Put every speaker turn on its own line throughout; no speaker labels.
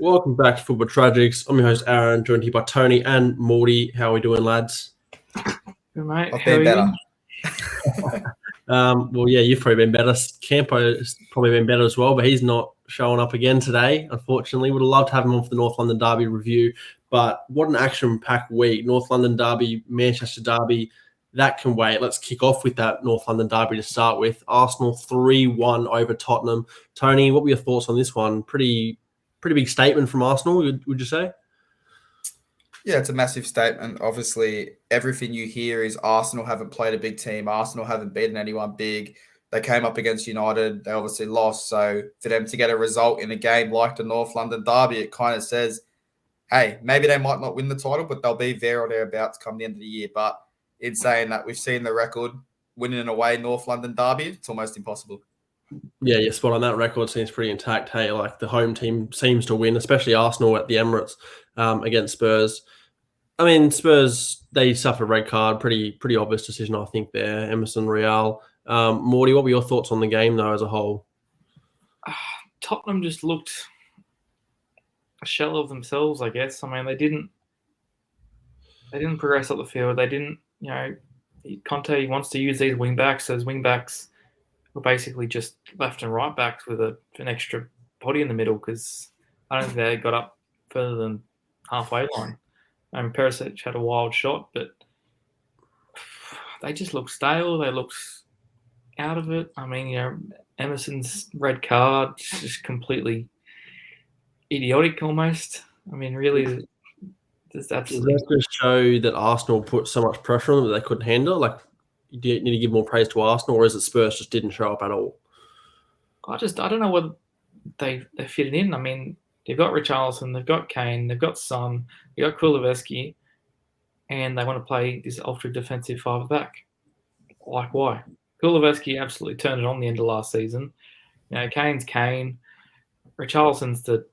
Welcome back to Football Tragics. I'm your host, Aaron, joined here by Tony and Morty. How are we doing, lads?
Good, mate.
I've been better.
Well, yeah, you've probably been better. Campo's probably been better as well, but he's not showing up again today, unfortunately. Would have loved to have him on for the North London Derby review, but what an action-packed week. North London Derby, Manchester Derby, that can wait. Let's kick off with that North London Derby to start with. Arsenal 3-1 over Tottenham. Tony, what were your thoughts on this one? Pretty big statement from Arsenal, would you say?
Yeah, it's a massive statement. Obviously, everything you hear is Arsenal haven't played a big team. Arsenal haven't beaten anyone big. They came up against United. They obviously lost. So for them to get a result in a game like the North London Derby, it kind of says, hey, maybe they might not win the title, but they'll be there or thereabouts come the end of the year. But in saying that, we've seen the record winning an away North London Derby. It's almost impossible.
Yeah, you're spot on. That record seems pretty intact. Hey, like the home team seems to win, especially Arsenal at the Emirates against Spurs. I mean, Spurs, they suffered a red card. Pretty obvious decision, I think, there. Emerson Royale. Morty, what were your thoughts on the game, though, as a whole?
Tottenham just looked a shell of themselves, I guess. I mean, they didn't progress up the field. They didn't, Conte wants to use these wing backs. Those wing backs were basically just left and right backs with an extra body in the middle because I don't think they got up further than halfway line. Perisic had a wild shot, but they just look stale. They look out of it. I mean, Emerson's red card is just completely idiotic almost. I mean, really, just absolutely.
Does that just show that Arsenal put so much pressure on them that they couldn't handle? Like, do you need to give more praise to Arsenal, or is it Spurs just didn't show up at all?
I don't know whether they fit it in. I mean, they've got Richarlison, they've got Kane, they've got Son, they've got Kulusevski, and they want to play this ultra defensive five back. Like, why? Kulusevski absolutely turned it on the end of last season. Kane's Kane. Richarlison's the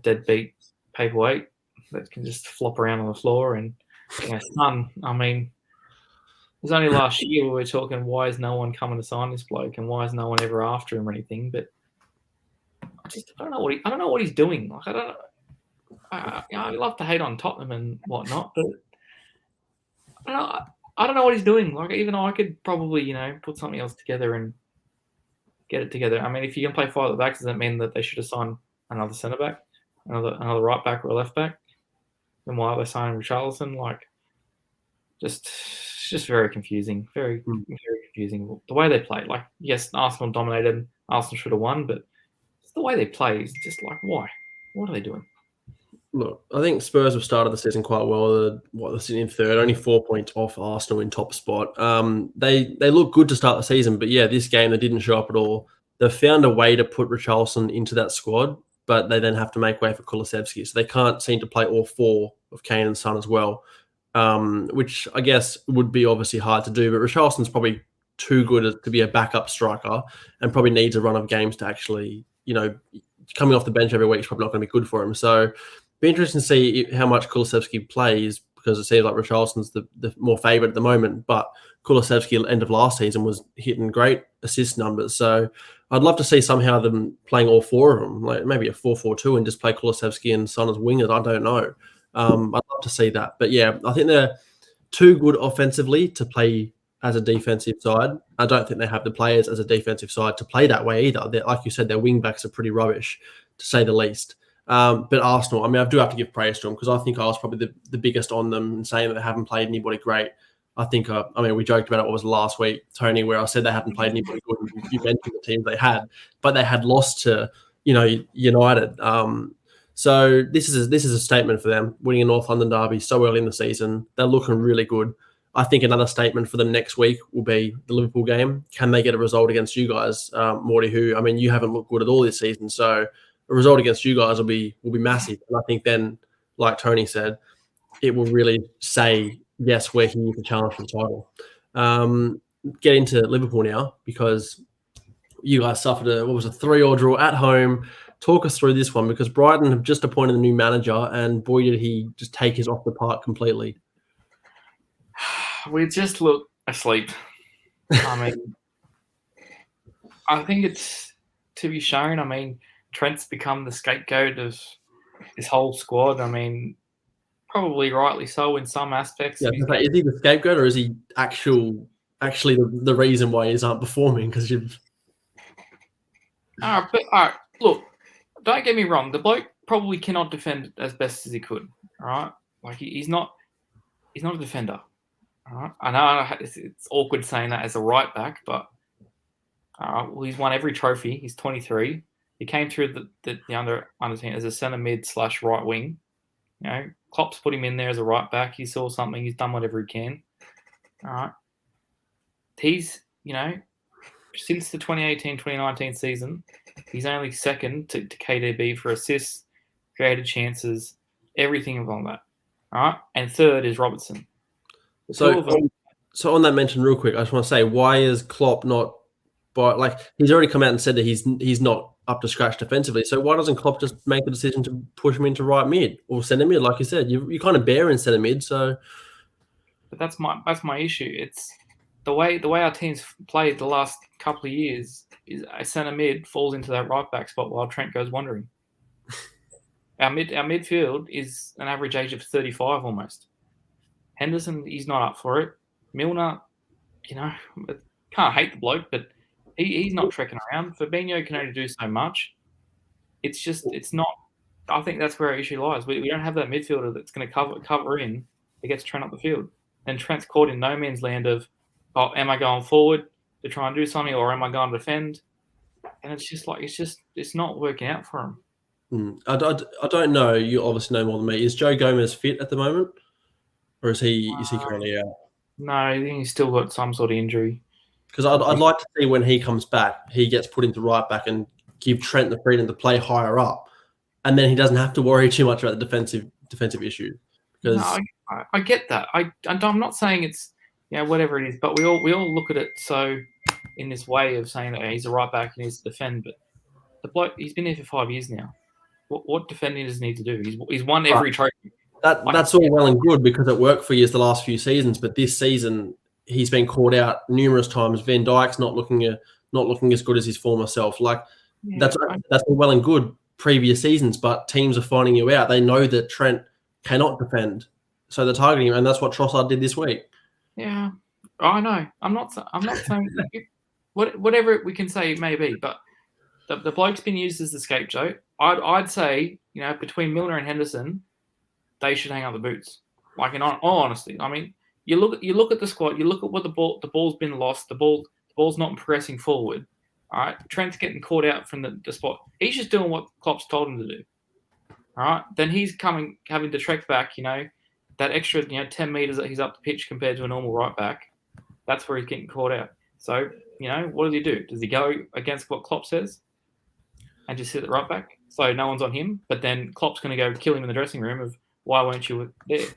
deadbeat paperweight that can just flop around on the floor, and Son. I mean, it was only last year we were talking, why is no one coming to sign this bloke, and why is no one ever after him or anything? But I don't know what he's doing. Like, I don't know. I love to hate on Tottenham and whatnot, but I don't know what he's doing. Like, even I could probably put something else together and get it together. I mean, if you can play five at the back, does that mean that they should have signed another centre back, another right back or a left back? Then why are they signing Richarlison? Like, just very confusing. Very confusing. The way they play. Like, yes, Arsenal dominated. Arsenal should have won, but the way they play is just like, why? What are they doing?
Look, I think Spurs have started the season quite well. They're sitting in third, only 4 points off Arsenal in top spot. They look good to start the season, but yeah, this game they didn't show up at all. They've found a way to put Richarlison into that squad, but they then have to make way for Kulusevski, so they can't seem to play all four of Kane and Son as well, which I guess would be obviously hard to do. But Richarlison's probably too good to be a backup striker, and probably needs a run of games to actually, coming off the bench every week is probably not going to be good for him. So be interesting to see how much Kulusevski plays, because it seems like Richarlison's the more favourite at the moment. But Kulusevski at the end of last season was hitting great assist numbers. So I'd love to see somehow them playing all four of them, like maybe a 4-4-2 and just play Kulusevski and Son as wingers. I don't know. I'd love to see that. But yeah, I think they're too good offensively to play as a defensive side. I don't think they have the players as a defensive side to play that way either. Like you said, their wing backs are pretty rubbish, to say the least. But Arsenal, I mean, I do have to give praise to them, because I think I was probably the biggest on them in saying that they haven't played anybody great. I think, we joked about it, what was last week, Tony, where I said they hadn't played anybody good. You mentioned the teams they had, but they had lost to, United. So this is a statement for them, winning a North London Derby so early in the season. They're looking really good. I think another statement for them next week will be the Liverpool game. Can they get a result against you guys, Morty, who, I mean, you haven't looked good at all this season, so a result against you guys will be massive. And I think then, like Tony said, it will really say, yes, we're here to challenge for the title. Get into Liverpool now, because you guys suffered a 3-3 draw at home. Talk us through this one, because Brighton have just appointed a new manager, and boy, did he just take his off the park completely.
We just look asleep. I mean, I think it's to be shown. I mean, Trent's become the scapegoat of this whole squad. I mean, probably rightly so in some aspects.
Yeah,
Of his
is he the scapegoat or is he actually the reason why he's aren't performing? Because you've
all right, look, don't get me wrong. The bloke probably cannot defend as best as he could. All right, like he's not a defender. All right, I know it's awkward saying that as a right back, but well, he's won every trophy. He's 23. He came through the under team as a centre mid / right wing. You know, Klopp's put him in there as a right back. He saw something. He's done whatever he can. All right. He's, since the 2018-2019 season, he's only second to KDB for assists, created chances, everything involved that. All right. And third is Robertson.
So on that mention real quick, I just want to say, why is Klopp not he's already come out and said that he's not up to scratch defensively. So why doesn't Klopp just make the decision to push him into right mid or centre mid? Like you said, you kind of bear in centre mid. So,
but that's my issue. It's the way our teams played the last couple of years is a centre mid falls into that right back spot while Trent goes wandering. Our midfield is an average age of 35 almost. Henderson, he's not up for it. Milner, can't hate the bloke, but he's not trekking around. Fabinho can only do so much. It's not. I think that's where our issue lies. We don't have that midfielder that's going to cover in against Trent up the field. And Trent's caught in no man's land of, am I going forward to try and do something, or am I going to defend? And it's not working out for him.
I don't know. You obviously know more than me. Is Joe Gomez fit at the moment, or is he currently out?
No, I think he's still got some sort of injury.
Because I'd like to see when he comes back, he gets put into right back and give Trent the freedom to play higher up, and then he doesn't have to worry too much about the defensive issue. Because
I get that. I'm not saying it's whatever it is, but we all look at it so in this way of saying that he's a right back and he's to defend, but the bloke, he's been here for 5 years now. What defending does he need to do? He's won every trophy.
That's all well and good because it worked for you the last few seasons, but this season he's been caught out numerous times. Van Dijk's not looking as good as his former self. That's all well and good previous seasons, but teams are finding you out. They know that Trent cannot defend, so they're targeting him, and that's what Trossard did this week.
Yeah, I know. I'm not saying whatever we can say it may be, but the bloke's been used as the scapegoat. I'd say between Milner and Henderson, they should hang up the boots. Like in all honesty, I mean. You look at the squad. You look at what the ball's been lost. The ball's not progressing forward. All right, Trent's getting caught out from the spot. He's just doing what Klopp's told him to do. All right, then he's having to trek back. That extra 10 meters that he's up the pitch compared to a normal right back. That's where he's getting caught out. So what does he do? Does he go against what Klopp says and just sit at right back so no one's on him? But then Klopp's going to go kill him in the dressing room of why weren't you there?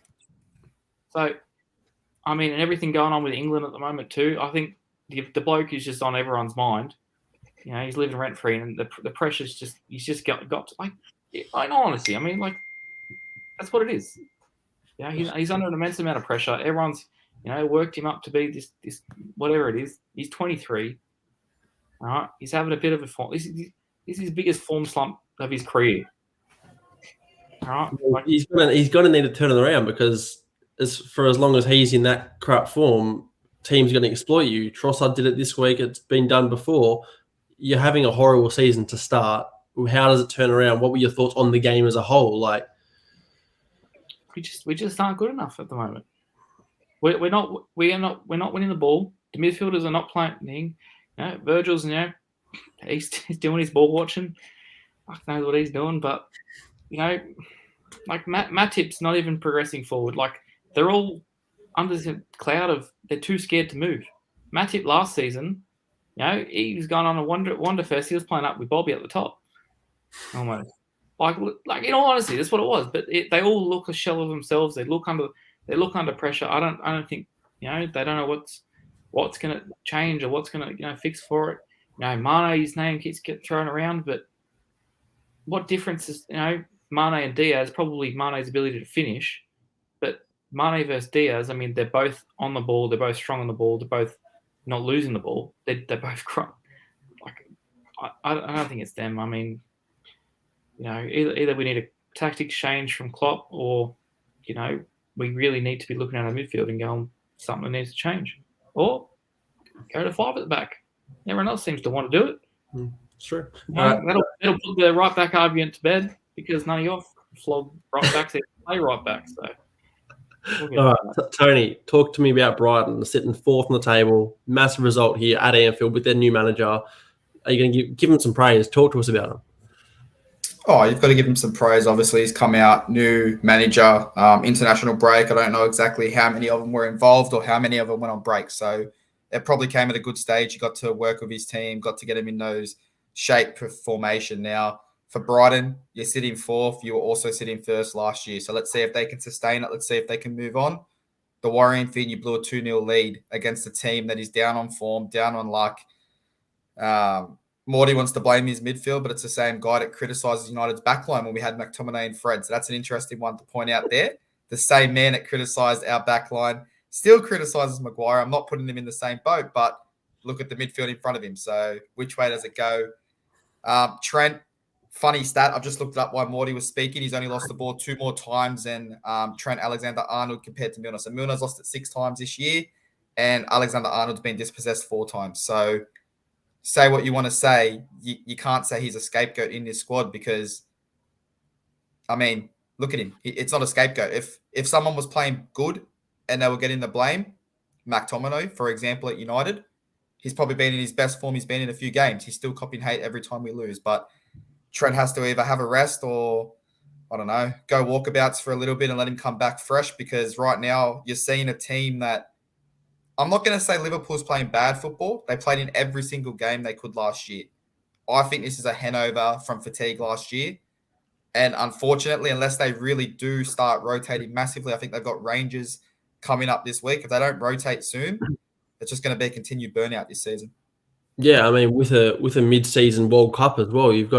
So. I mean, and everything going on with England at the moment too. I think the bloke is just on everyone's mind. He's living rent free, and the pressure's he's just got to, in all honesty. I mean, that's what it is. He's under an immense amount of pressure. Everyone's worked him up to be this whatever it is. He's 23. All right, he's having a bit of a form. This is his biggest form slump of his career. All right,
he's going to need to turn it around because. For as long as he's in that crap form, teams are going to exploit you. Trossard did it this week. It's been done before. You're having a horrible season to start. How does it turn around? What were your thoughts on the game as a whole?
We just aren't good enough at the moment. We're not winning the ball. The midfielders are not playing. Virgil's he's doing his ball watching. I don't know what he's doing, but Matip's not even progressing forward. They're all under the cloud of they're too scared to move. Matip last season, he was going on a wonder fest. He was playing up with Bobby at the top, almost. In all honesty, that's what it was. But they all look a shell of themselves. They look under pressure. I don't think they don't know what's going to change or what's going to fix for it. Mane's name keeps getting thrown around, but what difference is Mane and Diaz? Probably Mane's ability to finish, but. Mane versus Diaz, I mean, they're both on the ball. They're both strong on the ball. They're both not losing the ball. They're both I don't think it's them. I mean, either we need tactics change from Klopp, or we really need to be looking at our midfield and going, something needs to change, or go to 5 at the back. Everyone else seems to want to do it.
It's true.
That'll put the right back argument to bed, because none of your flog right backs play right back. So.
All right, Tony, talk to me about Brighton. They're sitting 4th on the table. Massive result here at Anfield with their new manager. Are you going to give them some praise? Talk to us about them.
Oh, you've got to give him some praise. Obviously, he's come out, new manager, international break. I don't know exactly how many of them were involved or how many of them went on break. So it probably came at a good stage. He got to work with his team, got to get him in those shape formation. Now, for Brighton, you're sitting 4th. You were also sitting 1st last year. So let's see if they can sustain it. Let's see if they can move on. The worrying thing, you blew a 2-0 lead against a team that is down on form, down on luck. Morty wants to blame his midfield, but it's the same guy that criticises United's backline when we had McTominay and Fred. So that's an interesting one to point out there. The same man that criticised our backline still criticises Maguire. I'm not putting him in the same boat, but look at the midfield in front of him. So which way does it go? Trent, funny stat. I've just looked it up while Morty was speaking. He's only lost the ball 2 more times than Trent Alexander-Arnold compared to Milner. So Milner's lost it 6 times this year, and Alexander-Arnold's been dispossessed 4 times. So say what you want to say, you can't say he's a scapegoat in this squad because, I mean, look at him. It's not a scapegoat. If someone was playing good and they were getting the blame, McTominay, for example, at United, he's probably been in his best form. He's been in a few games. He's still copying hate every time we lose. But Trent has to either have a rest or, I don't know, go walkabouts for a little bit and let him come back fresh, because right now you're seeing a team that, I'm not going to say Liverpool's playing bad football. They played in every single game they could last year. I think this is a hangover from fatigue last year. And unfortunately, unless they really do start rotating massively, I think they've got Rangers coming up this week. If they don't rotate soon, it's just going to be a continued burnout this season.
Yeah, I mean, with a mid-season World Cup as well, you've got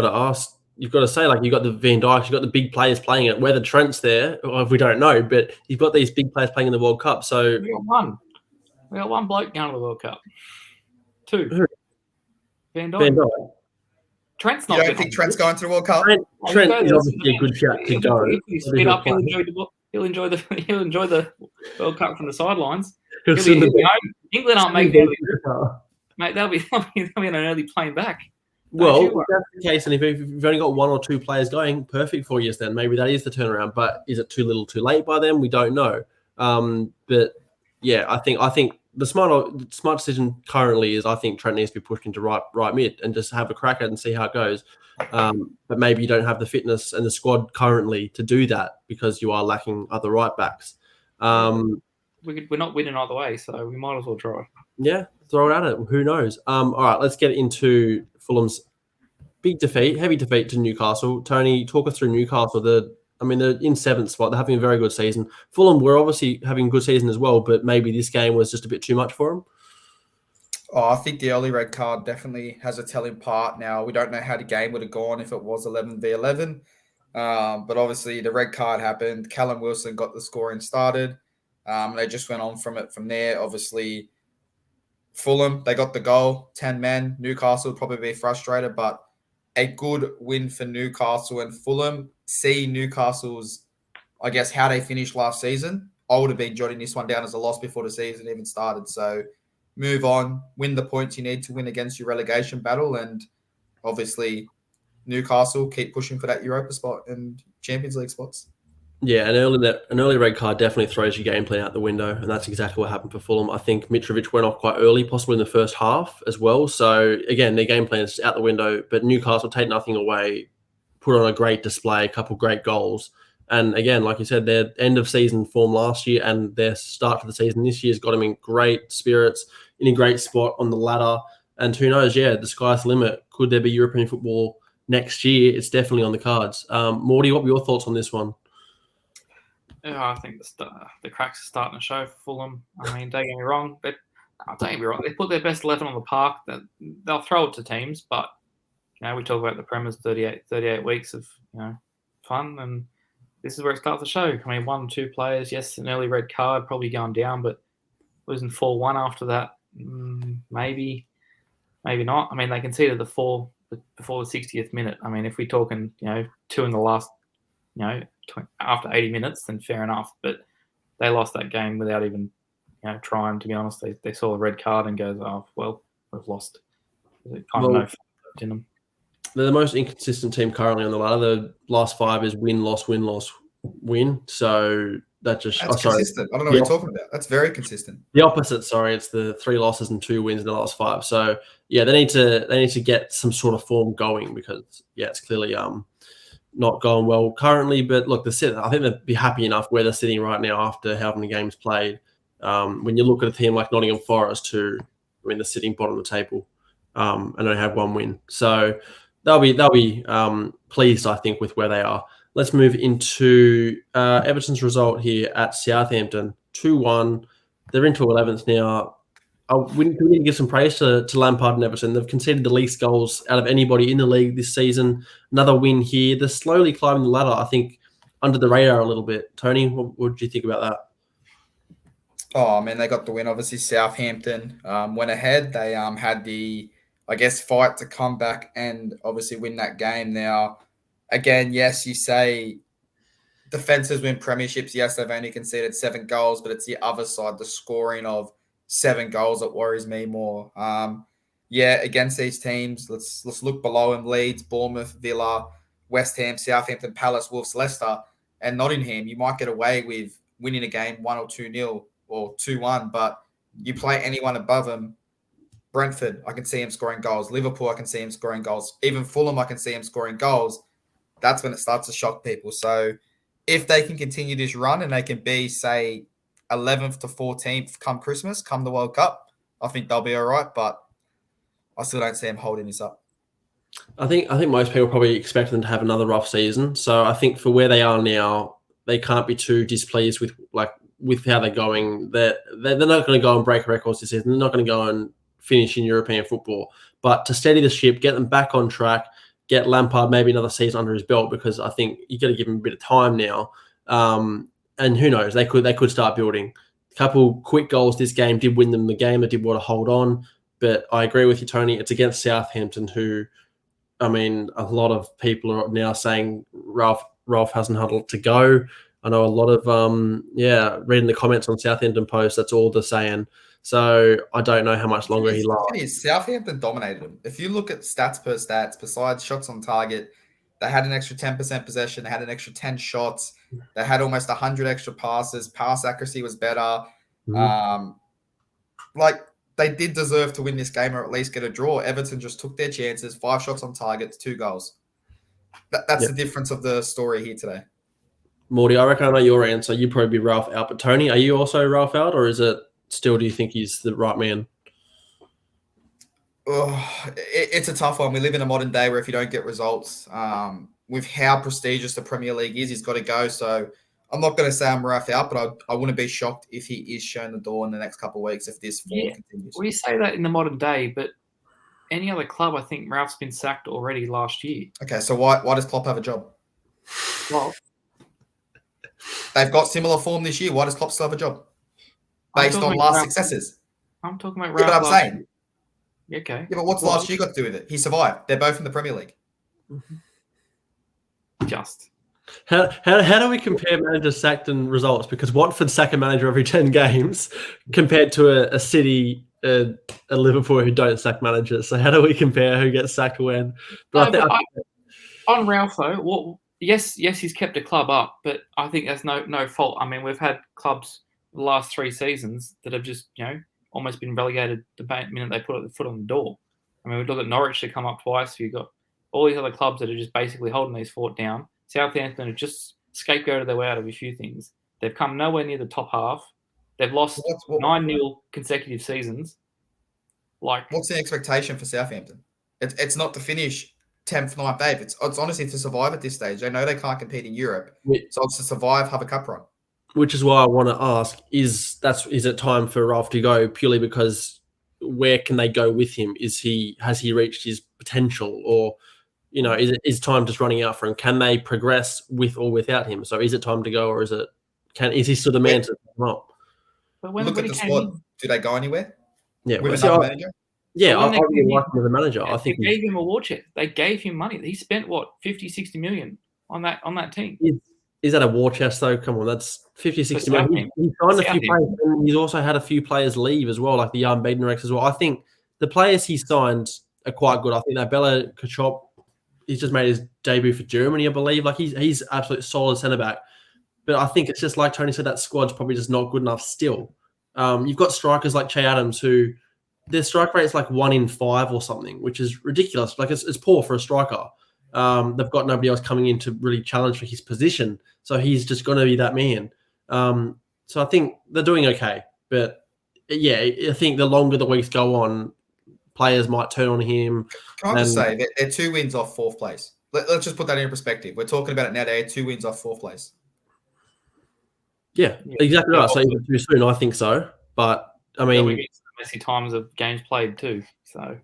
to say, like, you've got the Van Dijks, you've got the big players playing it. Whether Trent's there, or if we don't know, but you've got these big players playing in the World Cup. So
we got one bloke going to the World Cup. 2.
Who?
Van Dijk.
Van Dijk.
Trent's not.
You don't think Trent's going to the World Cup?
Trent is obviously a good shout to go.
If he's split up, he'll enjoy the World Cup from the sidelines. England aren't making it. Mate, they'll be on an early plane back.
Well, if that's the case, and if you've only got 1 or 2 players going, perfect for you then. Maybe that is the turnaround. But is it too little, too late by them? We don't know. But yeah, I think the smart decision currently is, I think Trent needs to be pushed into right mid and just have a crack at it and see how it goes. But maybe you don't have the fitness and the squad currently to do that because you are lacking other right backs.
We're not winning either way, so we might as well try.
Yeah, throw it at it. Who knows? All right, let's get into Fulham's heavy defeat to Newcastle. Tony, talk us through Newcastle. They're in 7th spot. They're having a very good season. Fulham were obviously having a good season as well, but maybe this game was just a bit too much for them.
Oh, I think the early red card definitely has a telling part. Now, we don't know how the game would have gone if it was 11v11. But obviously the red card happened. Callum Wilson got the scoring started. They just went on from there. Obviously, Fulham, they got the goal, 10 men. Newcastle would probably be frustrated, but a good win for Newcastle and Fulham. See Newcastle's, I guess, how they finished last season. I would have been jotting this one down as a loss before the season even started. So move on, win the points you need to win against your relegation battle. And obviously, Newcastle keep pushing for that Europa spot and Champions League spots.
Yeah, an early red card definitely throws your game plan out the window, and that's exactly what happened for Fulham. I think Mitrovic went off quite early, possibly in the first half as well. So, again, their game plan is out the window, but Newcastle take nothing away, put on a great display, a couple great goals. And, again, like you said, their end-of-season form last year and their start to the season this year has got them in great spirits, in a great spot on the ladder. And who knows, the sky's the limit. Could there be European football next year? It's definitely on the cards. Morty, what were your thoughts on this one?
Yeah, I think the cracks are starting to show for Fulham. I mean, don't get me wrong. They put their best 11 on the park. They'll throw it to teams, but we talk about the Premier's 38 weeks of fun, and this is where it starts to show. I mean, 1 or 2 players, yes, an early red card, probably going down, but losing 4-1 after that, maybe not. I mean, they conceded the 4 before the 60th minute. I mean, if we're talking, 2 in the last after 80 minutes, then fair enough. But they lost that game without even trying. To be honest, they saw a red card and goes, oh well, we've lost. Kind of no faith in them.
They're the most inconsistent team currently on the ladder. The last 5 is win, loss, win, loss, win. So that's
consistent. I don't know what you're talking about. That's very consistent.
The opposite, sorry. It's the 3 losses and 2 wins in the last 5. So yeah, they need to get some sort of form going because it's clearly not going well currently. But look, I think they'd be happy enough where they're sitting right now after how many games played. When you look at a team like Nottingham Forest, they're sitting bottom of the table and only have 1 win. So they'll be pleased, I think, with where they are. Let's move into Everton's result here at Southampton, 2-1. They're into 11th now. We need to give some praise to Lampard and Everton. They've conceded the least goals out of anybody in the league this season. Another win here. They're slowly climbing the ladder, I think, under the radar a little bit. Tony, what do you think about that?
Oh, man, they got the win. Obviously, Southampton went ahead. They had the, fight to come back and obviously win that game. Now, again, yes, you say defenses win premierships. Yes, they've only conceded 7 goals, but it's the other side, the scoring of 7 goals that worries me more. Against these teams, let's look below them: Leeds, Bournemouth, Villa, West Ham, Southampton, Palace, Wolves, Leicester, and Nottingham. You might get away with winning a game 1 or 2-0 or 2-1, but you play anyone above them. Brentford, I can see him scoring goals. Liverpool, I can see him scoring goals. Even Fulham, I can see him scoring goals. That's when it starts to shock people. So if they can continue this run and they can be, say, 11th to 14th come Christmas, come the World Cup, I think they'll be all right, but I still don't see them holding this up.
I think most people probably expect them to have another rough season. So I think for where they are now, they can't be too displeased with how they're going. They're not going to go and break records this season. They're not going to go and finish in European football. But to steady the ship, get them back on track, get Lampard maybe another season under his belt, because I think you got to give him a bit of time now. And who knows, they could start building. A couple quick goals this game did win them the game. They did want to hold on. But I agree with you, Tony. It's against Southampton, who, a lot of people are now saying Ralph hasn't had a lot to go. I know a lot of, reading the comments on Southampton Post, that's all they're saying. So I don't know how much longer he lasts.
Southampton dominated them. If you look at stats per stats, besides shots on target, they had an extra 10% possession. They had an extra 10 shots. They had almost 100 extra passes. Pass accuracy was better. They did deserve to win this game or at least get a draw. Everton just took their chances. 5 shots on target, 2 goals. That's the difference of the story here today.
Morty, I reckon I know your answer. You'd probably be Ralph out. But Tony, are you also Ralph out, or is it still, do you think he's the right man?
It's a tough one. We live in a modern day where if you don't get results, with how prestigious the Premier League is, he's got to go. So I'm not going to say I'm Ralph out, but I wouldn't be shocked if he is shown the door in the next couple of weeks if this form continues.
Well, you say that in the modern day, but any other club, I think Ralph's been sacked already last year.
Okay, so why does Klopp have a job?
Well,
they've got similar form this year. Why does Klopp still have a job? Based on last successes.
I'm talking about Ralph.
Yeah, but I'm saying.
Okay.
Yeah, but what's last year got to do with it? He survived. They're both in the Premier League.
Just.
How do we compare managers sacked and results? Because Watford sack a manager every 10 games compared to a City, a Liverpool who don't sack managers. So how do we compare who gets sacked when?
On Ralph, though, yes, he's kept a club up, but I think that's no fault. We've had clubs the last 3 seasons that have just, almost been relegated the minute they put the foot on the door. We look at Norwich to come up twice. You've got all these other clubs that are just basically holding these fort down. Southampton have just scapegoated their way out of a few things. They've come nowhere near the top half. They've lost 9-0 consecutive seasons.
What's the expectation for Southampton? It's not to finish 10th, 9th, 8th. It's honestly to survive at this stage. They know they can't compete in Europe. So it's to survive, have a cup run.
Which is why I want to ask, is it time for Ralph to go, purely because where can they go with him? Has he reached his potential, or is time just running out for him? Can they progress with or without him? So is it time to go, or is he still the man to come up?
But
look at the squad. Do they go anywhere?
Yeah,
with another manager?
Yeah, I really like him as a manager. I think
they gave him a war chest. They gave him money. He spent 50, 60 million on that team.
Is that a war chest though? Come on, that's 50, 60 million. He's signed a few players, and he's also had a few players leave as well, like the young Bednarex as well. I think the players he signed are quite good. I think that Bella Kachop, he's just made his debut for Germany, I believe. Like he's absolutely solid centre back. But I think it's just like Tony said, that squad's probably just not good enough still. You've got strikers like Che Adams who their strike rate is like 1 in 5 or something, which is ridiculous. Like it's poor for a striker. They've got nobody else coming in to really challenge for his position. So he's just going to be that man. So I think they're doing okay. But yeah, I think the longer the weeks go on, players might turn on him.
Can I just say, they're 2 wins off 4th place. Let's just put that in perspective. We're talking about it now. They're 2 wins off 4th place.
Yeah, exactly right. So even too soon, I think so. But I mean,
we get some messy times of games played too. So,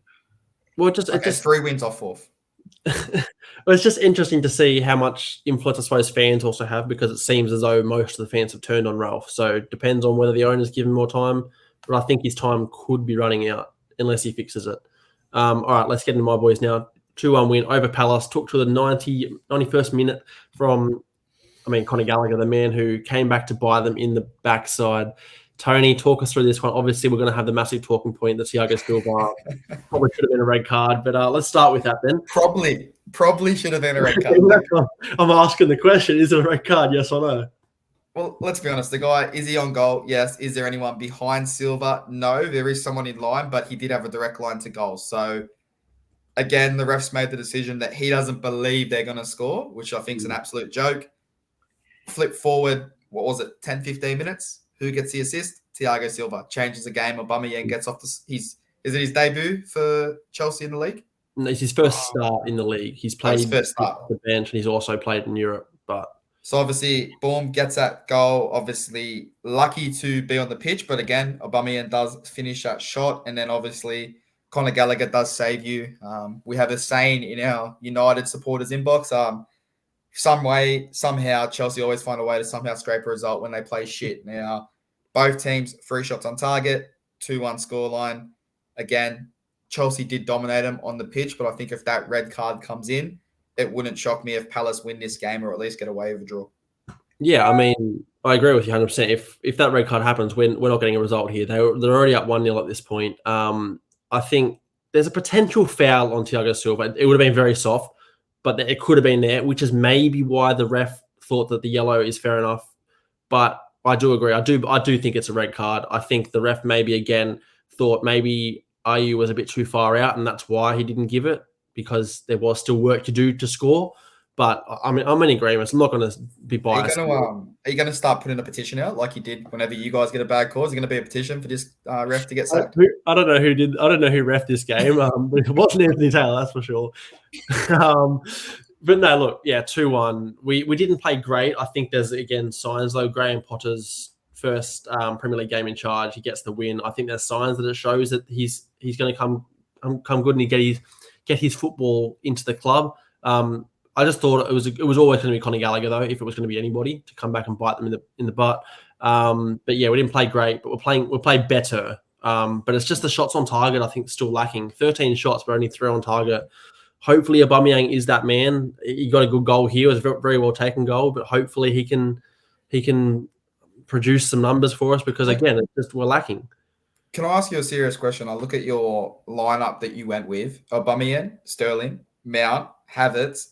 well, it's just 3 wins off 4th.
Well, it's just interesting to see how much influence I suppose fans also have, because it seems as though most of the fans have turned on Ralph. So it depends on whether the owners give him more time. But I think his time could be running out unless he fixes it. All right, let's get into my boys now. 2-1 win over Palace. Took to the 91st minute from, Conor Gallagher, the man who came back to buy them in the backside. Tony, talk us through this one. Obviously, we're going to have the massive talking point that Thiago Silva probably should have been a red card, but let's start with that then.
Probably should have been a red card.
I'm asking the question, is it a red card, yes or no?
Well, let's be honest. The guy, is he on goal? Yes. Is there anyone behind Silva? No. There is someone in line, but he did have a direct line to goal. So, again, the refs made the decision that he doesn't believe they're going to score, which I think is an absolute joke. Flip forward, 10, 15 minutes? Who gets the assist? Thiago Silva changes the game. Aubameyang gets off is it his debut for Chelsea in the league?
No, it's his first start in the league. He's played the bench and he's also played in Europe.
So obviously, boom, gets that goal. Obviously, lucky to be on the pitch, but again, Aubameyang does finish that shot, and then obviously Conor Gallagher does save you. We have a saying in our United supporters inbox. Somehow, Chelsea always find a way to somehow scrape a result when they play shit. Now, both teams, 3 shots on target, 2-1 scoreline. Again, Chelsea did dominate them on the pitch, but I think if that red card comes in, it wouldn't shock me if Palace win this game or at least get away with a draw.
Yeah, I agree with you 100%. If that red card happens, we're not getting a result here. They're already up 1-0 at this point. I think there's a potential foul on Thiago Silva. It would have been very soft, but it could have been there, which is maybe why the ref thought that the yellow is fair enough. But I do agree. I do think it's a red card. I think the ref maybe again thought maybe IU was a bit too far out, and that's why he didn't give it, because there was still work to do to score. But I'm in agreement. I'm not going to be biased.
Are you going to start putting a petition out like you did whenever you guys get a bad call? Is it going to be a petition for this ref to get sacked?
I don't know who did. I don't know who ref this game. It wasn't Anthony Taylor, that's for sure. But no, look, yeah, 2-1. We didn't play great. I think there's, again, signs, though. Graham Potter's first Premier League game in charge. He gets the win. I think there's signs that it shows that he's going to come good and he get his football into the club. I just thought it was always going to be Conor Gallagher, though, if it was going to be anybody, to come back and bite them in the butt. But yeah, we didn't play great, but we're playing better. But it's just the shots on target, I think, still lacking. 13 shots, but only 3 on target. Hopefully, Aubameyang is that man. He got a good goal here. It was a very well taken goal, but hopefully he can produce some numbers for us, because again, it's just we're lacking.
Can I ask you a serious question? I look at your lineup that you went with: Aubameyang, Sterling, Mount, Havertz.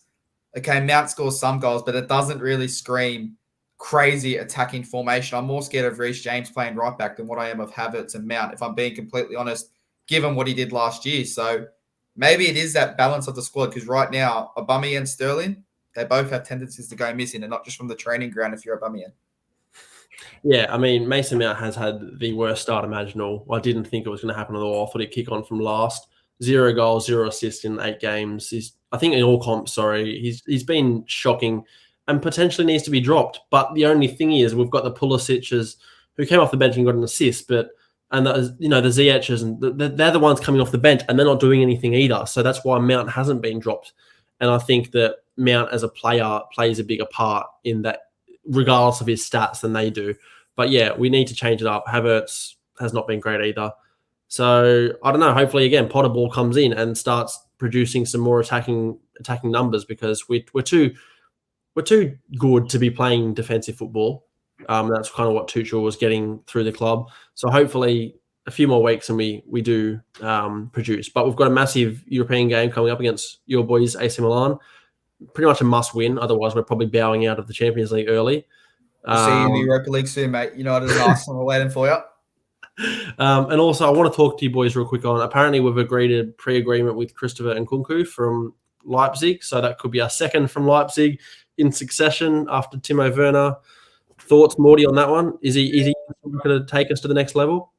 Okay, Mount scores some goals, but it doesn't really scream crazy attacking formation. I'm more scared of Reece James playing right back than what I am of Havertz and Mount, if I'm being completely honest, given what he did last year. So maybe it is that balance of the squad, because right now, Aubameyang and Sterling, they both have tendencies to go missing, and not just from the training ground if you're Aubameyang.
Yeah, Mason Mount has had the worst start imaginable. I didn't think it was going to happen at all. I thought he'd kick on from last. 0 goals, 0 assists in 8 games. I think in all comps, he's been shocking and potentially needs to be dropped. But the only thing is, we've got the Pulisic's who came off the bench and got an assist, the Ziyech's, and they're the ones coming off the bench and they're not doing anything either. So that's why Mount hasn't been dropped. And I think that Mount as a player plays a bigger part in that, regardless of his stats, than they do. But yeah, we need to change it up. Havertz has not been great either. So I don't know. Hopefully, again, Potter ball comes in and starts producing some more attacking numbers, because we're too we're too good to be playing defensive football. That's kind of what Tuchel was getting through the club. So hopefully a few more weeks and we do produce. But we've got a massive European game coming up against your boys, AC Milan. Pretty much a must win. Otherwise, we're probably bowing out of the Champions League early.
We'll see you in the Europa League soon, mate. United and Arsenal are waiting for you.
And also, I want to talk to you boys real quick on, apparently we've agreed a pre-agreement with Christopher and Nkunku from Leipzig. So that could be our second from Leipzig in succession after Timo Werner. Thoughts, Morty, on that one? Is he going to take us to the next level?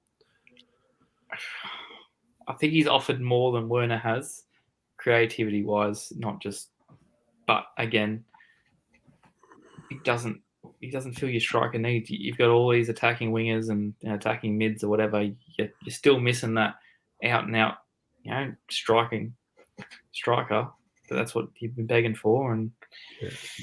I think he's offered more than Werner has, creativity-wise, not just. But again, he doesn't feel your striker needs. You've got all these attacking wingers and attacking mids or whatever. You're still missing that out and out, striker. But that's what you've been begging for. And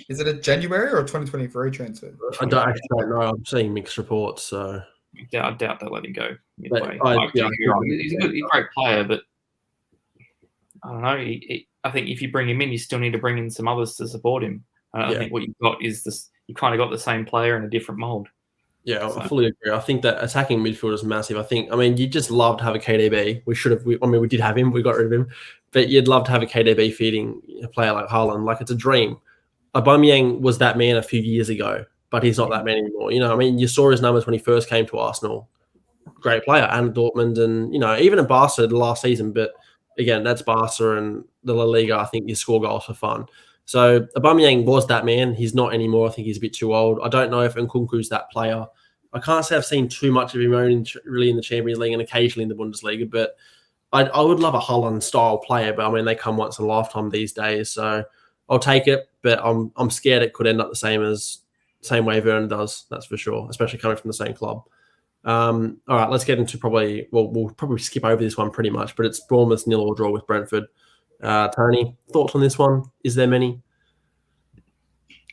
is it a January or a 2023 transfer?
I don't know. I'm seeing mixed reports, so
I doubt they'll let him go midway. He's a great player, but I don't know. I think if you bring him in, you still need to bring in some others to support him. I think what you've got is this. You kind of got the same player in a different mold.
Yeah, I fully agree. I think that attacking midfield is massive. You just love to have a KDB. We did have him. We got rid of him. But you'd love to have a KDB feeding a player like Haaland. Like, it's a dream. Aubameyang was that man a few years ago, but he's not that man anymore. You saw his numbers when he first came to Arsenal. Great player. And Dortmund and, even in Barca the last season. But, again, that's Barca and the La Liga. I think you score goals for fun. So Aubameyang was that man. He's not anymore. I think he's a bit too old. I don't know if Nkunku's that player. I can't say I've seen too much of him really in the Champions League and occasionally in the Bundesliga, but I would love a Haaland-style player, but they come once in a lifetime these days, so I'll take it, but I'm scared it could end up the same way Werner does, that's for sure, especially coming from the same club. All right, let's get into we'll probably skip over this one pretty much, but it's Bournemouth's 0-0 draw with Brentford. Tony, thoughts on this one? Is there many?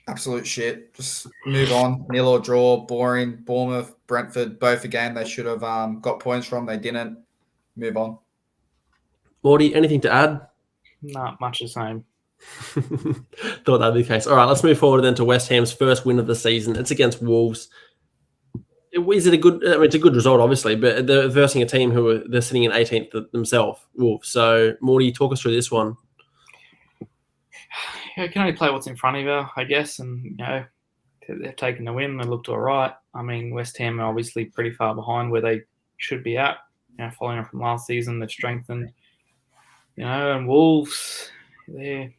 Absolute shit. Just move on. 0-0 draw, boring. Bournemouth, Brentford, both a game they should have got points from. They didn't. Move on.
Morty, anything to add?
Not much the same.
Thought that'd be the case. All right, let's move forward then to West Ham's first win of the season. It's against Wolves. Is it a good? It's a good result, obviously, but they're versing a team they're sitting in 18th themselves, Wolves. So, Morty, talk us through this one.
You can only play what's in front of you, I guess, and they've taken the win. They looked all right. West Ham are obviously pretty far behind where they should be at. Following on from last season, they've strengthened. And Wolves, they've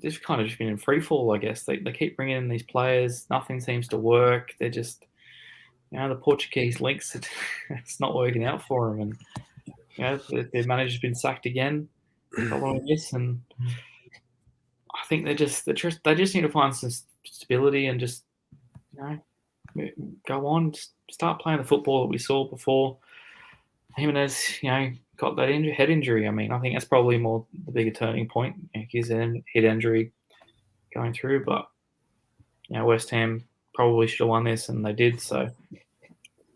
just kind of just been in free fall, I guess. They keep bringing in these players. Nothing seems to work. They're just, the Portuguese links, it's not working out for them. And, their manager's been sacked again following this. And I think they just need to find some stability and just, go on, just start playing the football that we saw before. Jimenez, got that head injury. I think that's probably more the bigger turning point. His head injury going through, but West Ham probably should have won this, and they did. So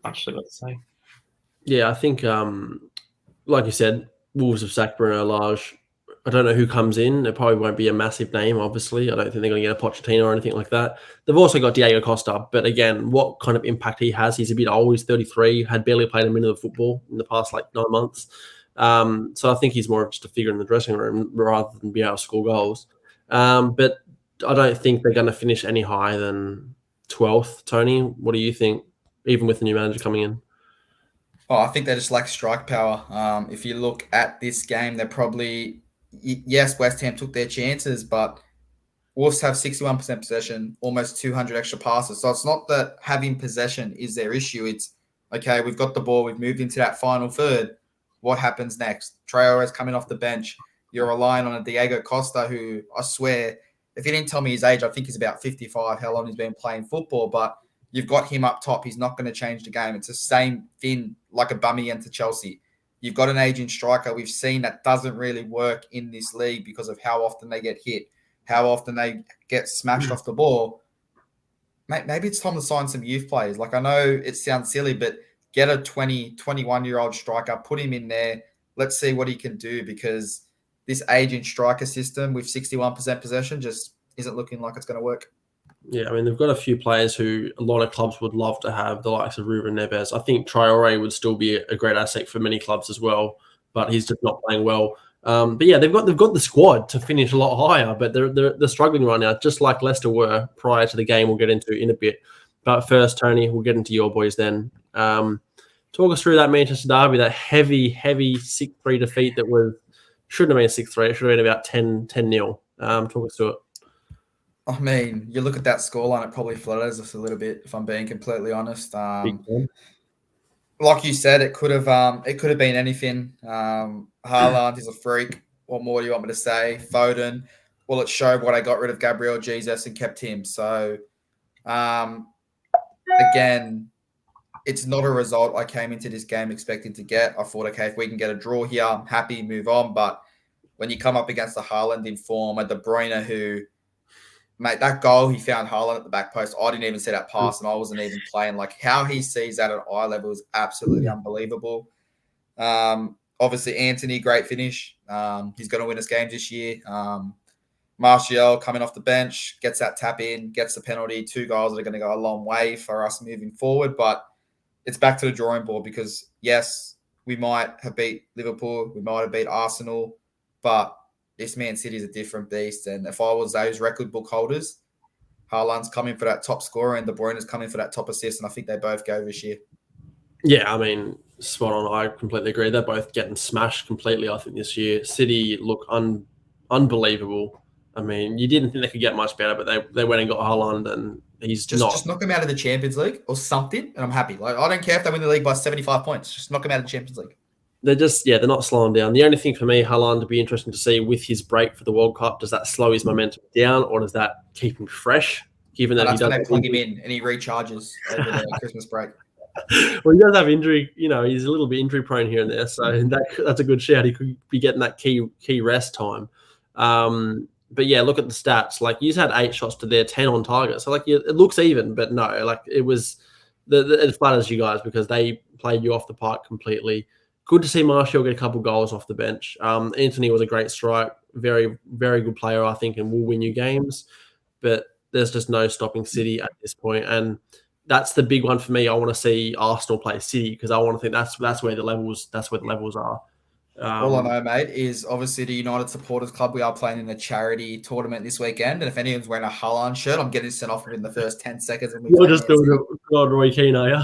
much to got to say.
Yeah, I think, like you said, Wolves have sacked Bruno Lage. I don't know who comes in. It probably won't be a massive name, obviously. I don't think they're going to get a Pochettino or anything like that. They've also got Diego Costa, but again, what kind of impact he has, he's a bit old. He's 33, had barely played a minute of football in the past 9 months. So I think he's more of just a figure in the dressing room rather than be able to score goals. But I don't think they're going to finish any higher than 12th. Tony, what do you think, even with the new manager coming in?
Oh, I think they just lack strike power. If you look at this game, they're probably... Yes, West Ham took their chances, but Wolves have 61% possession, almost 200 extra passes. So it's not that having possession is their issue. It's, okay, we've got the ball, we've moved into that final third. What happens next? Traore's coming off the bench. You're relying on a Diego Costa who, I swear, if you didn't tell me his age, I think he's about 55, how long he's been playing football. But you've got him up top. He's not going to change the game. It's the same thing like Aubameyang to Chelsea. You've got an aging striker. We've seen that doesn't really work in this league because of how often they get hit, how often they get smashed off the ball. Maybe it's time to sign some youth players. Like, I know it sounds silly, but get a 20, 21-year-old striker, put him in there. Let's see what he can do, because this aging striker system with 61% possession just isn't looking like it's going to work.
Yeah, I mean, they've got a few players who a lot of clubs would love to have, the likes of Ruben Neves. I think Traore would still be a great asset for many clubs as well, but he's just not playing well. But yeah, they've got the squad to finish a lot higher, but they're struggling right now, just like Leicester were prior to the game. We'll get into in a bit. But first, Tony, we'll get into your boys then. Talk us through that Manchester derby, that heavy 6-3 defeat that shouldn't have been 6-3. It should have been about 10-0. Talk us through it.
I mean, you look at that scoreline, it probably flutters us a little bit, if I'm being completely honest. Like you said, it could have been anything. Haaland is a freak. What more do you want me to say? Foden. Well, it showed what I got rid of Gabriel Jesus and kept him. So, again, it's not a result I came into this game expecting to get. I thought, okay, if we can get a draw here, I'm happy, move on. But when you come up against a Haaland in form, a De Bruyne who, mate, that goal he found Haaland at the back post, I didn't even see that pass, and I wasn't even playing. Like, how he sees that at eye level is absolutely unbelievable. Obviously, Anthony, great finish. He's going to win us games this year. Martial coming off the bench, gets that tap in, gets the penalty. 2 goals that are going to go a long way for us moving forward. But it's back to the drawing board because, yes, we might have beat Liverpool. We might have beat Arsenal. But this Man City is a different beast. And if I was those record book holders, Haaland's coming for that top scorer and De Bruyne is coming for that top assist. And I think they both go this year.
Yeah, I mean, spot on. I completely agree. They're both getting smashed completely, I think, this year. City look unbelievable. I mean, you didn't think they could get much better, but they went and got Haaland, and he's
just knock him out of the Champions League or something, and I'm happy. Like, I don't care if they win the league by 75 points. Just knock him out of the Champions League.
They're not slowing down. The only thing for me, Haaland, to be interesting to see with his break for the World Cup, does that slow his momentum down or does that keep him fresh? Given that
that's when they plug him in and he recharges over the Christmas break.
Well, he does have injury. You know, he's a little bit injury prone here and there, so that's a good shout. He could be getting that key rest time. But yeah, look at the stats. Like, he's had 8 shots to their 10 on target, so like it looks even, but no, like it was. It flatters you guys because they played you off the park completely. Good to see Martial get a couple goals off the bench. Anthony was a great strike, very, very good player, I think, and will win you games. But there's just no stopping City at this point, and that's the big one for me. I want to see Arsenal play City because I want to think that's where the levels are.
All I know, mate, is obviously the United Supporters Club. We are playing in a charity tournament this weekend, and if anyone's wearing a Haaland shirt, I'm getting sent off within the first 10 seconds.
You're just doing it on Roy Keane, are you?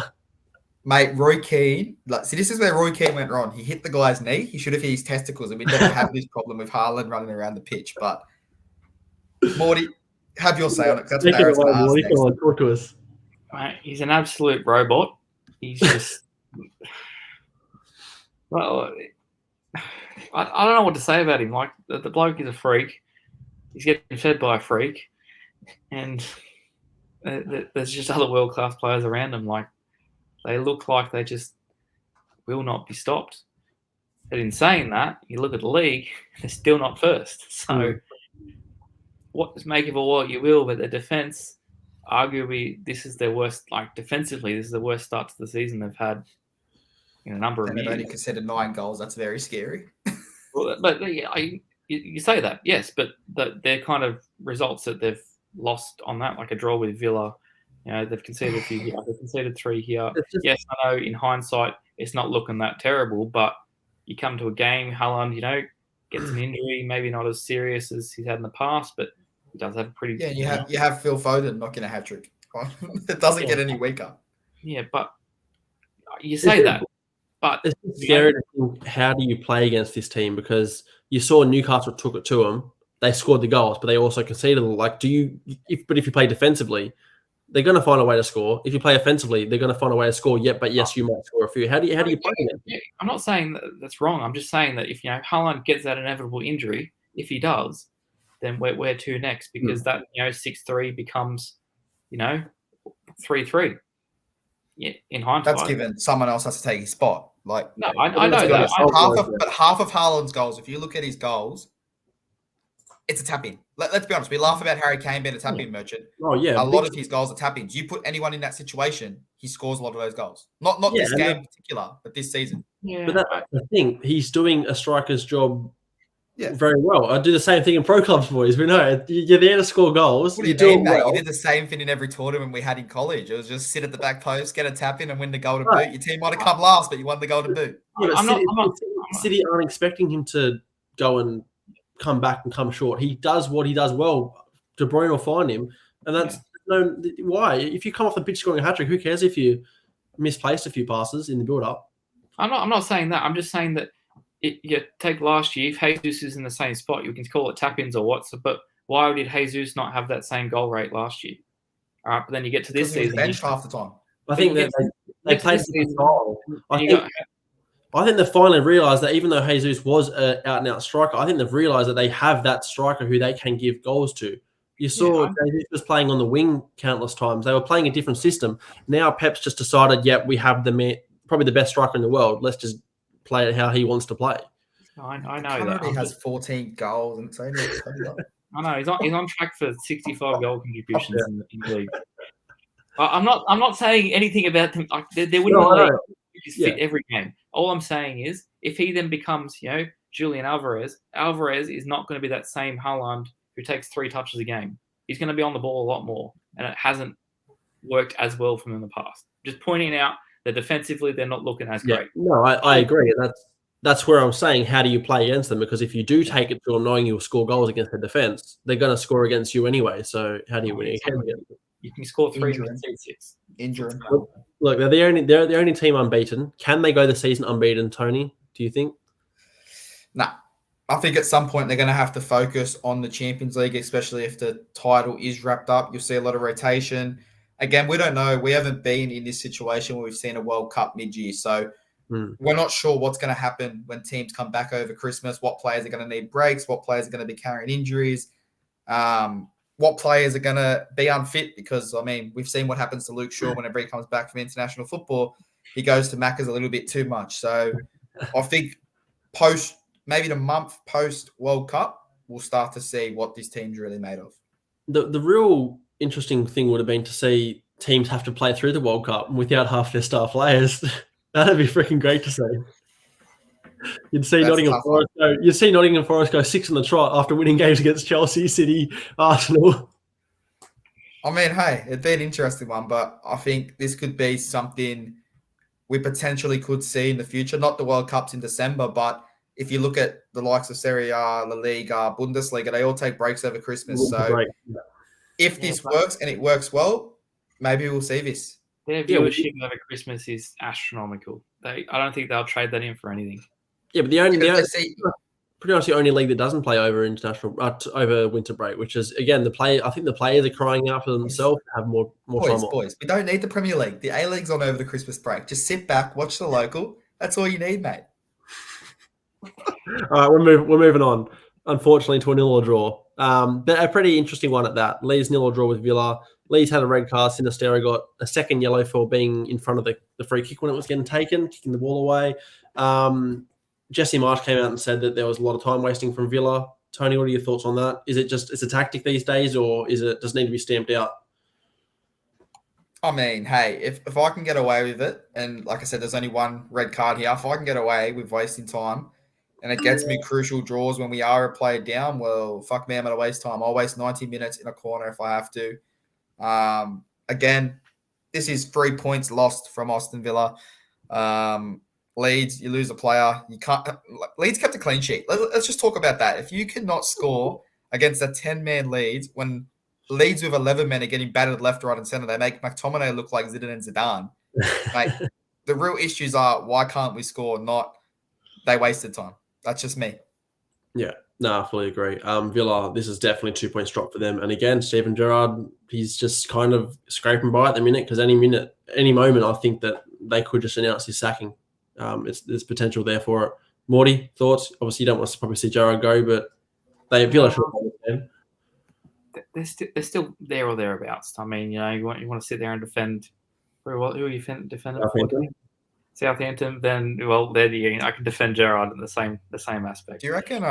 Mate, Roy Keane, see, this is where Roy Keane went wrong. He hit the guy's knee. He should have hit his testicles, and we never have this problem with Haaland running around the pitch. But, Morty, have your say on it. That's what Aaron's going to ask next.
Come on, talk to us.
Mate, he's an absolute robot. He's just... well, I don't know what to say about him. Like, the bloke is a freak. He's getting fed by a freak. And there's just other world-class players around him. Like, they look like they just will not be stopped. But in saying that, you look at the league, they're still not first. So make of it what you will, but their defence, arguably, this is their worst, like defensively, this is the worst start to the season they've had in a number of years.
And they've only conceded 9 goals. That's very scary.
Well, but you say that, yes, but they're kind of results that they've lost on that, like a draw with Villa. You know, they've conceded a few here. They've conceded 3 here. Yes, I know in hindsight it's not looking that terrible, but you come to a game, Haaland, gets an injury, maybe not as serious as he's had in the past, but he does have a pretty...
Yeah, you have Phil Foden knocking a hat-trick. It doesn't get any weaker.
Yeah, but you say that, but...
It's scary to think, how do you play against this team? Because you saw Newcastle took it to them. They scored the goals, but they also conceded. Like, if you play defensively, they're going to find a way to score. If you play offensively, they're going to find a way to score. But yes, you might score a few. How do you play them?
Yeah, I'm not saying that's wrong. I'm just saying that if Haaland gets that inevitable injury, if he does, then where to next? Because that 6-3 becomes 3-3. Yeah, in hindsight,
that's given someone else has to take his spot. Like,
no, I know that.
Half of Haaland's goals, if you look at his goals, it's a tap in. Let's be honest. We laugh about Harry Kane being a tap in merchant.
Oh yeah,
a lot of his goals are tap ins. You put anyone in that situation, he scores a lot of those goals. Not this game in particular, but this season.
Yeah,
but that's the thing. He's doing a striker's job very well. I do the same thing in pro clubs, boys. We know you're there to score goals.
What do you mean, mate? You did the same thing in every tournament we had in college. It was just sit at the back post, get a tap in, and win the golden boot. Your team might have come last, but you won the golden boot.
Yeah, but City aren't expecting him to go and come back and come short. He does what he does well. De Bruyne will find him, and that's why. If you come off the pitch scoring a hat trick, who cares if you misplaced a few passes in the build-up?
I'm not saying that. I'm just saying that you take last year. If Jesus is in the same spot, you can call it tap-ins or what. But why did Jesus not have that same goal rate last year? All right, but then you get to this season.
Bench half the time.
I think that they played the style. I think they finally realised that even though Jesus was an out-and-out striker, I think they've realised that they have that striker who they can give goals to. You saw Jesus was playing on the wing countless times. They were playing a different system. Now Pep's just decided, probably the best striker in the world. Let's just play it how he wants to play.
I know that.
He has 14 goals and so
I know he's on track for 65 goal contributions in the league. I'm not saying anything about them. They're winning the league. He's fit every game. All I'm saying is, if he then becomes, Julian Alvarez is not going to be that same Haaland who takes 3 touches a game. He's going to be on the ball a lot more, and it hasn't worked as well for him in the past. Just pointing out that defensively they're not looking as great.
No, I agree. That's where I'm saying, how do you play against them? Because if you do take it to them knowing you'll score goals against the defense, they're going to score against you anyway. So how do you win against them?
You can score 3 and 6.
Injury.
Look, they're the only team unbeaten. Can they go the season unbeaten, Tony? Do you think?
Nah. I think at some point they're going to have to focus on the Champions League, especially if the title is wrapped up. You'll see a lot of rotation. Again, we don't know. We haven't been in this situation where we've seen a World Cup mid-year. So we're not sure what's going to happen when teams come back over Christmas, what players are going to need breaks, what players are going to be carrying injuries, what players are going to be unfit. Because, we've seen what happens to Luke Shaw whenever he comes back from international football. He goes to Macca's a little bit too much. So I think maybe the month post World Cup, we'll start to see what this team's really made of. The
real interesting thing would have been to see teams have to play through the World Cup without half their star players. That'd be freaking great to see. You'd see Nottingham Forest go 6 on the trot after winning games against Chelsea, City, Arsenal.
Hey, it'd be an interesting one, but I think this could be something we potentially could see in the future. Not the World Cups in December, but if you look at the likes of Serie A, La Liga, Bundesliga, they all take breaks over Christmas. So if this works and it works well, maybe we'll see this.
Their viewership over Christmas is astronomical. I don't think they'll trade that in for anything.
Yeah, but pretty much the only league that doesn't play over over winter break, which is, again, I think the players are crying out for themselves to have more time off.
Boys, we don't need the Premier League. The A-League's on over the Christmas break. Just sit back, watch the local. That's all you need, mate.
All right, we're moving on, unfortunately, to a 0-0 draw. But a pretty interesting one at that. Leeds 0-0 draw with Villa. Leeds had a red card. Sinistero got a second yellow for being in front of the free kick when it was getting taken, kicking the ball away. Jesse Marsh came out and said that there was a lot of time wasting from Villa. Tony, what are your thoughts on that? Is it just it's a tactic these days, or does it need to be stamped out?
Hey, if I can get away with it, and like I said, there's only one red card here. If I can get away with wasting time, and it gets me crucial draws when we are a player down, well, fuck me, I'm going to waste time. I'll waste 90 minutes in a corner if I have to. Again, this is 3 points lost from Aston Villa. Leeds, you lose a player. You can't. Leeds kept a clean sheet. Let's just talk about that. If you cannot score against a 10-man Leeds, when Leeds with 11 men are getting battered left, right, and centre, they make McTominay look like Zidane and Zidane. Mate, the real issues are, why can't we score? Not they wasted time. That's just me.
Yeah, no, I fully agree. Villa, this is definitely 2 points drop for them. And again, Steven Gerrard, he's just kind of scraping by at the minute, because any moment, I think that they could just announce his sacking. There's potential there for it. Morty, thoughts? Obviously, you don't want to probably see Gerrard go, but Villa should have
they're still there or thereabouts. You want to sit there and defend. Who are you defending? Southampton. Then, I can defend Gerrard in the same aspect.
Do you reckon?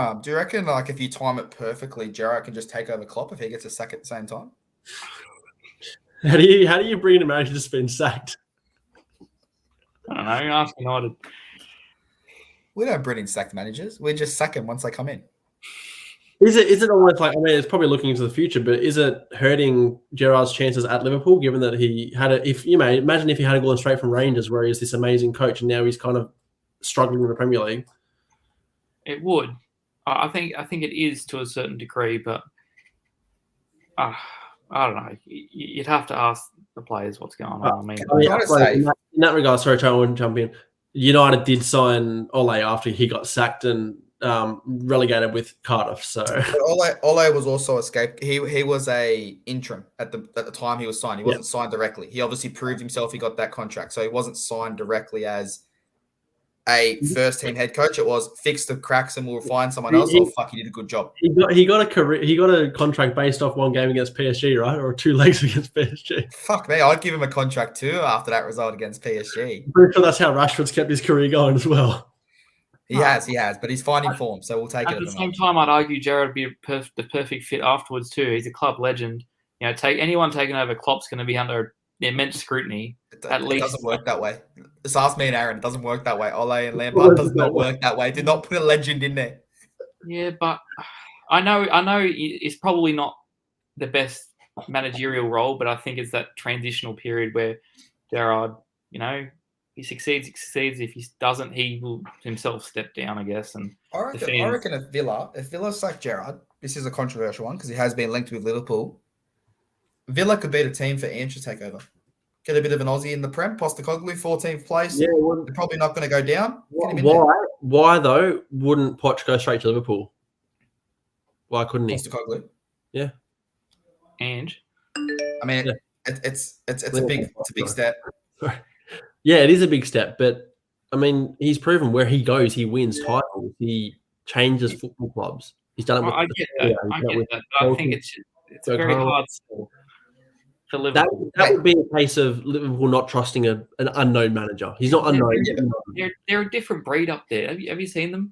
Like, if you time it perfectly, Gerrard can just take over Klopp if he gets a sack at the same time?
How do you bring him out who's just been sacked?
I don't know. Ask United.
We don't bring in sacked managers. We just sack them once they come in.
Is it almost like, I mean, it's probably looking into the future, but is it hurting Gerrard's chances at Liverpool, given that he had imagine if he had gone straight from Rangers, where he's this amazing coach, and now he's kind of struggling in the Premier League?
It would. I think it is to a certain degree, but I don't know. You'd have to ask the players what's going on.
I
in
gotta say,
that regard, sorry, Charlie, I wouldn't jump in. United did sign Ole after he got sacked and relegated with Cardiff. So
Ole was also escaped. He was a interim at the time he was signed. He wasn't signed directly. He obviously proved himself. He got that contract, so he wasn't signed directly as a first team head coach. It was fix the cracks and we'll find someone else. He did a good job.
He got a contract based off one game against PSG, right, or 2 legs against PSG.
Fuck me, I'd give him a contract too after that result against PSG.
I'm pretty sure that's how Rashford's kept his career going as well.
He has, but he's finding form, so we'll take it.
At the same time, I'd argue Gerrard would be the perfect fit afterwards too. He's a club legend. Anyone taking over Klopp's going to be under immense scrutiny.
It doesn't work that way. Just ask me and Aaron. It doesn't work that way. Ole and Lampard does not work that way. Did not put a legend in there.
Yeah, but I know it's probably not the best managerial role, but I think it's that transitional period where Gerrard, he succeeds. If he doesn't, he will himself step down, I guess. And
I reckon if Villa sacked Gerrard, this is a controversial one because he has been linked with Liverpool. Villa could be the team for Ange to take over. Get a bit of an Aussie in the Prem, Postecoglou, 14th place. Yeah, they're probably not going to go down.
Why though? Wouldn't Poch go straight to Liverpool? Why couldn't he?
Postecoglou.
Yeah.
Ange.
I mean, it's a big step.
Yeah, it is a big step, but I mean, he's proven where he goes, he wins titles. He changes football clubs. He's done it with.
I get that. I think it's very hard for Liverpool.
That would be a case of Liverpool not trusting an unknown manager. He's not unknown.
They're a different breed up there. Have you seen them?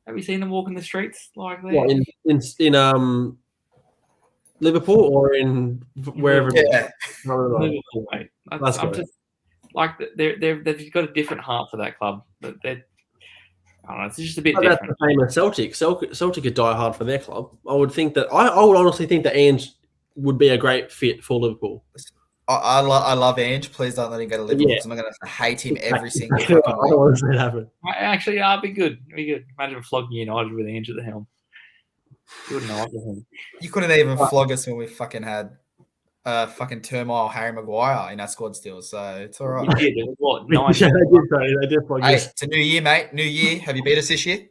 Have you seen them walking the streets like that?
What, in Liverpool or in wherever?
Yeah.
Liverpool, mate. I'm just like they've got a different heart for that club. But I don't know. It's just a bit different.
That's the same as Celtic. Celtic are die hard for their club. I would think that I would honestly think that Ange would be a great fit for Liverpool.
I love Ange. Please don't let him go to Liverpool because I'm going to hate him every single fucking week.
I don't want to see it happen.
Actually, I'll be good. Imagine flogging United with Ange at the helm. You wouldn't know what to him.
You couldn't even flog us when we fucking had fucking turmoil Harry Maguire in our squad still, so it's all right.
You did. It was what? 9
they did flog us.
It's a new year, mate. New year. Have you beat us this year?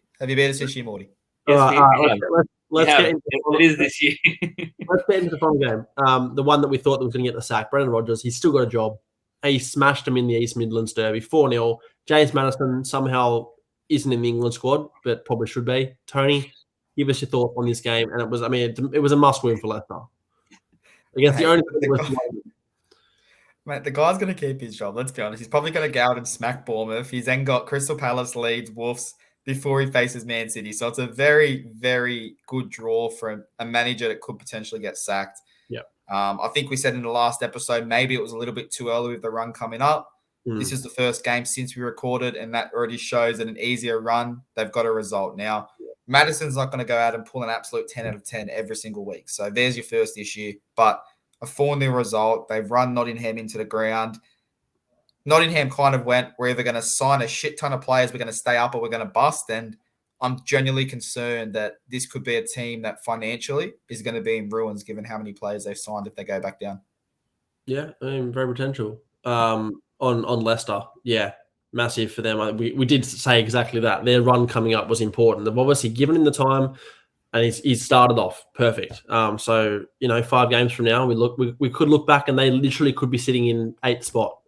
Morty?
Yes,
let's get into
it is this year.
Let's get into the final game. The one that we thought that was going to get the sack. Brendan Rodgers, he's still got a job. He smashed him in the East Midlands Derby, 4-0. James Maddison somehow isn't in the England squad, but probably should be. Tony, give us your thoughts on this game. And it was a must-win for Leicester. Against the only
Mate, the guy's going to keep his job. Let's be honest. He's probably going to go out and smack Bournemouth. He's then got Crystal Palace, Leeds, Wolves before he faces Man City. So it's a very, very good draw for a manager that could potentially get sacked.
Yeah.
I think we said in the last episode, maybe it was a little bit too early with the run coming up. This is the first game since we recorded, and that already shows that an easier run, they've got a result. Now, Madison's not going to go out and pull an absolute 10 out of 10 every single week. So there's your first issue. But a 4-0 result. They've run Nottingham into the ground. Nottingham kind of went, we're either going to sign a shit ton of players, we're going to stay up, or we're going to bust. And I'm genuinely concerned that this could be a team that financially is going to be in ruins given how many players they've signed if they go back down.
Yeah, very potential. On Leicester, yeah, massive for them. We did say exactly that. Their run coming up was important. They've obviously given him the time, and he's started off perfect. So 5 games from now, we could look back, and they literally could be sitting in 8th spot,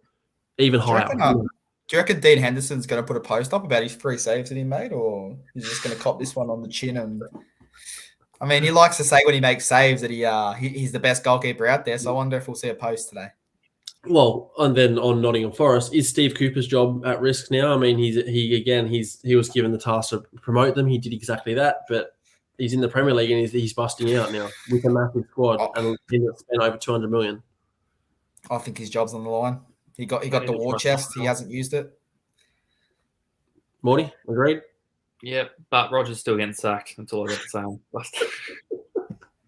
even higher.
Do you reckon Dean Henderson's going to put a post up about his 3 saves that he made, or he's just going to cop this one on the chin? And I mean, he likes to say when he makes saves that he's the best goalkeeper out there. So I wonder if we'll see a post today.
Well, and then on Nottingham Forest, is Steve Cooper's job at risk now? I mean, he was given the task to promote them. He did exactly that, but he's in the Premier League and he's busting out now with a massive squad and he spent over 200 million.
I think his job's on the line. He got the war chest. He hasn't used it.
Morty, agreed?
Yep, but Roger's still getting sacked. That's all I got to say on that.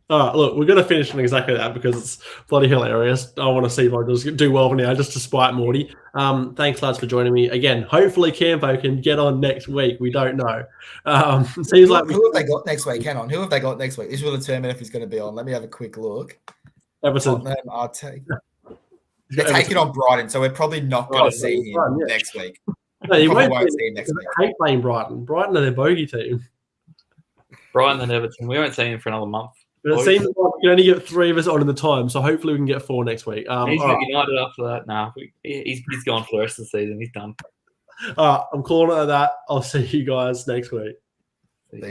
All right, look, we're going to finish on exactly that because it's bloody hilarious. I want to see Rogers do well now, just to spite Morty. Thanks, lads, for joining me again. Hopefully, Campo can get on next week. We don't know. Seems like
who have they got next week? Hang on, who have they got next week? This will determine if he's going to be on. Let me have a quick look.
Everton.
Tottenham are they're taking on Brighton, so we're probably not going to see him next week.
No, you
probably
won't
see him next week.
I hate playing Brighton. Brighton are their bogey team.
Brighton and Everton. We won't see him for another month.
But it seems like we can only get 3 of us on in the time, so hopefully we can get 4 next week.
He's got United after that. Nah, he's gone for the rest of the season. He's done.
I'm calling it at that. I'll see you guys next week.
Peace.